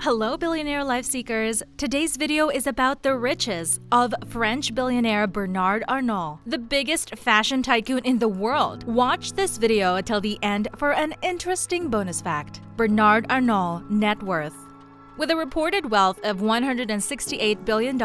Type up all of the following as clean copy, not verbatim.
Hello, Billionaire Life Seekers! Today's video is about the riches of French billionaire Bernard Arnault, the biggest fashion tycoon in the world. Watch this video until the end for an interesting bonus fact. Bernard Arnault Net Worth. With a reported wealth of $168 billion,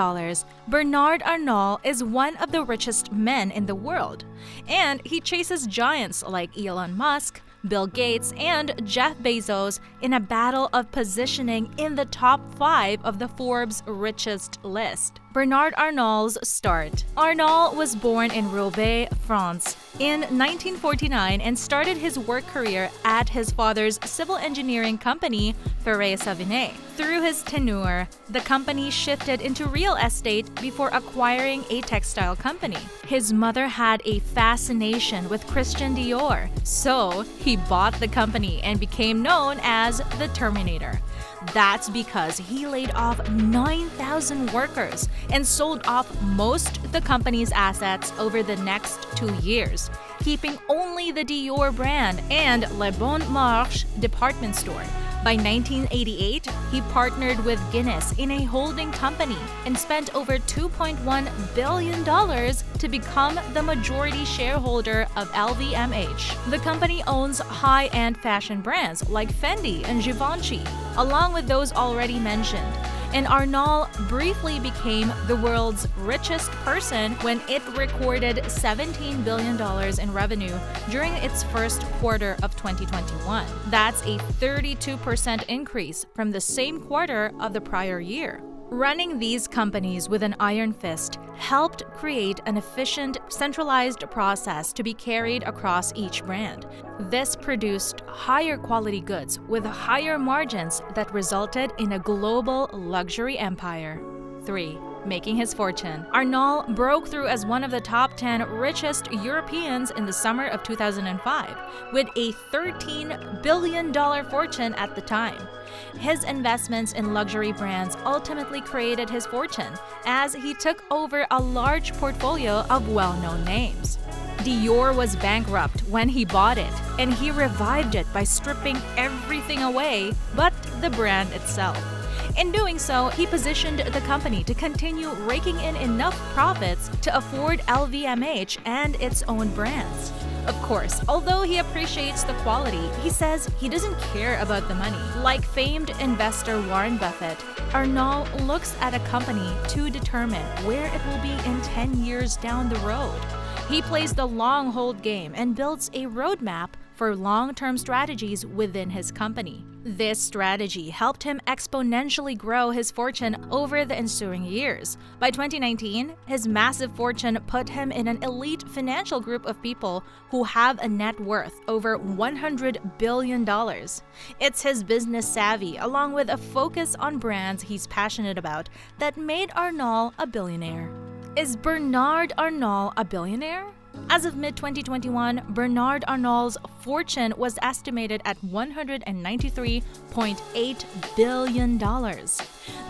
Bernard Arnault is one of the richest men in the world. And he chases giants like Elon Musk, Bill Gates, and Jeff Bezos in a battle of positioning in the top 5 of the Forbes richest list. Bernard Arnault's start. Arnault was born in Roubaix, France, in 1949 and started his work career at his father's civil engineering company, Ferré-Savigny. Through his tenure, the company shifted into real estate before acquiring a textile company. His mother had a fascination with Christian Dior, so he bought the company and became known as the Terminator. That's because he laid off 9,000 workers and sold off most of the company's assets over the next 2 years, keeping only the Dior brand and Le Bon Marché department store. By 1988, he partnered with Guinness in a holding company and spent over $2.1 billion to become the majority shareholder of LVMH. The company owns high-end fashion brands like Fendi and Givenchy, along with those already mentioned. And Arnault briefly became the world's richest person when it recorded $17 billion in revenue during its first quarter of 2021. That's a 32% increase from the same quarter of the prior year. Running these companies with an iron fist helped create an efficient, centralized process to be carried across each brand. This produced higher quality goods with higher margins that resulted in a global luxury empire. 3. Making his fortune. Arnault broke through as one of the top 10 richest Europeans in the summer of 2005, with a $13 billion fortune at the time. His investments in luxury brands ultimately created his fortune, as he took over a large portfolio of well-known names. Dior was bankrupt when he bought it, and he revived it by stripping everything away but the brand itself. In doing so, he positioned the company to continue raking in enough profits to afford LVMH and its own brands. Of course, although he appreciates the quality, he says he doesn't care about the money. Like famed investor Warren Buffett, Arnault looks at a company to determine where it will be in 10 years down the road. He plays the long hold game and builds a roadmap for long-term strategies within his company. This strategy helped him exponentially grow his fortune over the ensuing years. By 2019, his massive fortune put him in an elite financial group of people who have a net worth over $100 billion. It's his business savvy, along with a focus on brands he's passionate about, that made Arnault a billionaire. Is Bernard Arnault a billionaire? As of mid-2021, Bernard Arnault's fortune was estimated at $193.8 billion.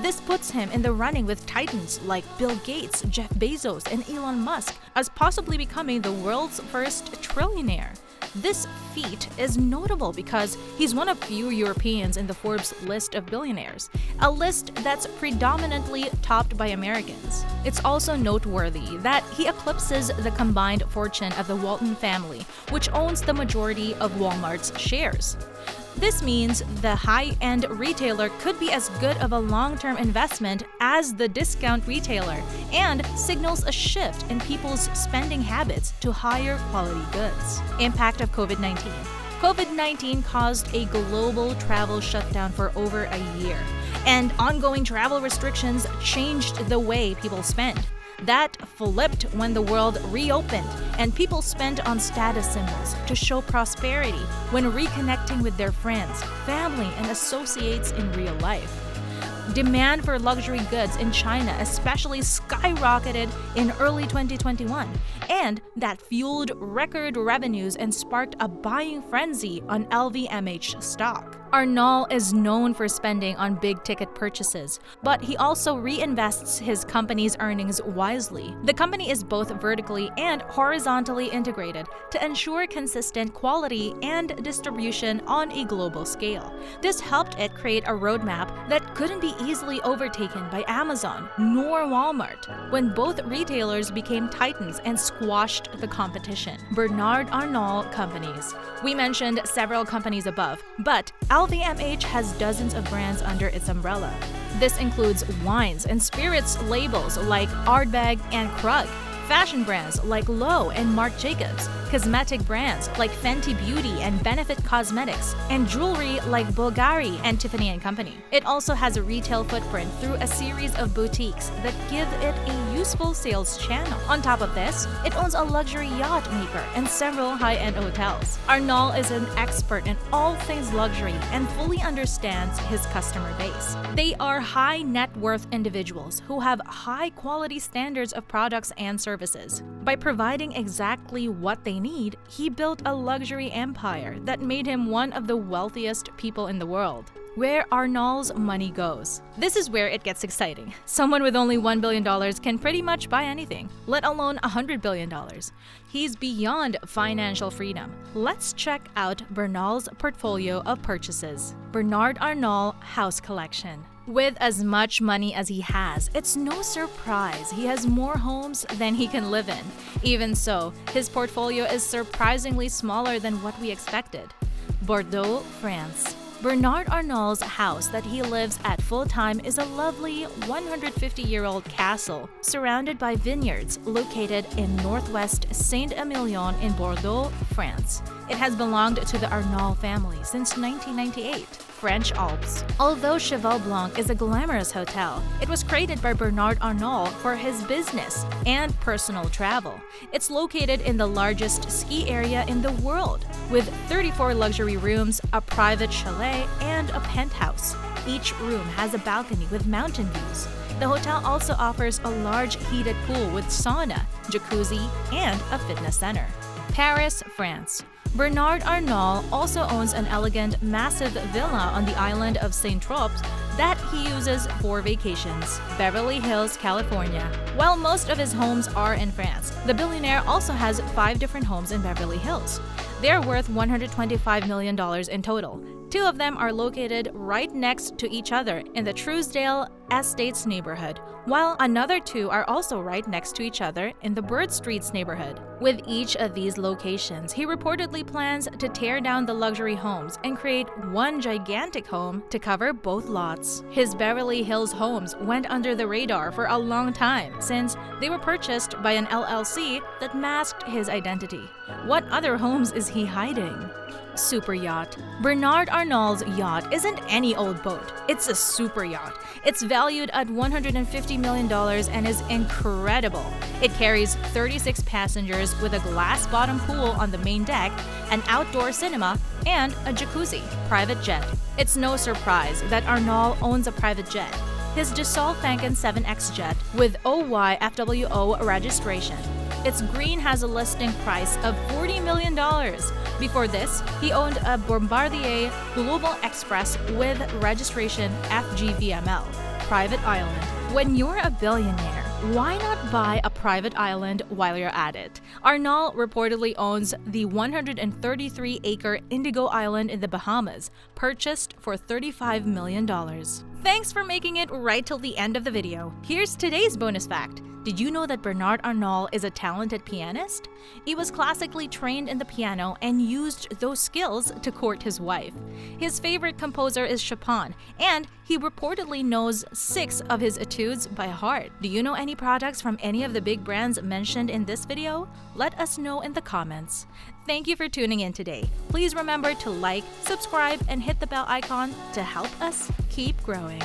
This puts him in the running with titans like Bill Gates, Jeff Bezos, and Elon Musk as possibly becoming the world's first trillionaire. This feat is notable because he's one of few Europeans in the Forbes list of billionaires, a list that's predominantly topped by Americans. It's also noteworthy that he eclipses the combined fortune of the Vuitton family, which owns the majority of Walmart's shares. This means the high-end retailer could be as good of a long-term investment as the discount retailer, and signals a shift in people's spending habits to higher quality goods. Impact of COVID-19. COVID-19 caused a global travel shutdown for over a year, and ongoing travel restrictions changed the way people spend. That flipped when the world reopened and people spent on status symbols to show prosperity when reconnecting with their friends, family, and associates in real life. Demand for luxury goods in China especially skyrocketed in early 2021, and that fueled record revenues and sparked a buying frenzy on LVMH stock. Arnault is known for spending on big-ticket purchases, but he also reinvests his company's earnings wisely. The company is both vertically and horizontally integrated to ensure consistent quality and distribution on a global scale. This helped it create a roadmap that couldn't be easily overtaken by Amazon nor Walmart, when both retailers became titans and squashed the competition. Bernard Arnault Companies. We mentioned several companies above, but LVMH has dozens of brands under its umbrella. This includes wines and spirits labels like Ardbeg and Krug, fashion brands like Loewe and Marc Jacobs, cosmetic brands like Fenty Beauty and Benefit Cosmetics, and jewelry like Bulgari and Tiffany & Company. It also has a retail footprint through a series of boutiques that give it a useful sales channel. On top of this, it owns a luxury yacht maker and several high-end hotels. Arnault is an expert in all things luxury and fully understands his customer base. They are high net worth individuals who have high-quality standards of products and services. By providing exactly what they need, he built a luxury empire that made him one of the wealthiest people in the world. Where Arnault's money goes. This is where it gets exciting. Someone with only $1 billion can pretty much buy anything, let alone $100 billion. He's beyond financial freedom. Let's check out Bernard's portfolio of purchases. Bernard Arnault House Collection. With as much money as he has, it's no surprise he has more homes than he can live in. Even so, his portfolio is surprisingly smaller than what we expected. Bordeaux, France. Bernard Arnault's house that he lives at full-time is a lovely 150-year-old castle surrounded by vineyards located in northwest Saint-Emilion in Bordeaux, France. It has belonged to the Arnault family since 1998. French Alps. Although Cheval Blanc is a glamorous hotel, it was created by Bernard Arnault for his business and personal travel. It's located in the largest ski area in the world, with 34 luxury rooms, a private chalet, and a penthouse. Each room has a balcony with mountain views. The hotel also offers a large heated pool with sauna, jacuzzi, and a fitness center. Paris, France. Bernard Arnault also owns an elegant, massive villa on the island of Saint-Tropez that he uses for vacations. Beverly Hills, California. While most of his homes are in France, the billionaire also has 5 different homes in Beverly Hills. They're worth $125 million in total. 2 of them are located right next to each other in the Truesdale Estates neighborhood, while another 2 are also right next to each other in the Bird Streets neighborhood. With each of these locations, he reportedly plans to tear down the luxury homes and create one gigantic home to cover both lots. His Beverly Hills homes went under the radar for a long time since they were purchased by an LLC that masked his identity. What other homes is he hiding? Super yacht. Bernard Arnault's yacht isn't any old boat. It's a super yacht. It's valued at $150 million and is incredible. It carries 36 passengers with a glass bottom pool on the main deck, an outdoor cinema, and a jacuzzi. Private jet. It's no surprise that Arnault owns a private jet. His Dassault Falcon 7X jet with OYFWO registration. Its green has a listing price of $40 million. Before this, he owned a Bombardier Global Express with registration FGVML, private island. When you're a billionaire, why not buy a private island while you're at it? Arnault reportedly owns the 133-acre Indigo Island in the Bahamas, purchased for $35 million. Thanks for making it right till the end of the video. Here's today's bonus fact. Did you know that Bernard Arnault is a talented pianist? He was classically trained in the piano and used those skills to court his wife. His favorite composer is Chopin, and he reportedly knows 6 of his etudes by heart. Do you know any products from any of the big brands mentioned in this video? Let us know in the comments. Thank you for tuning in today. Please remember to like, subscribe, and hit the bell icon to help us keep growing.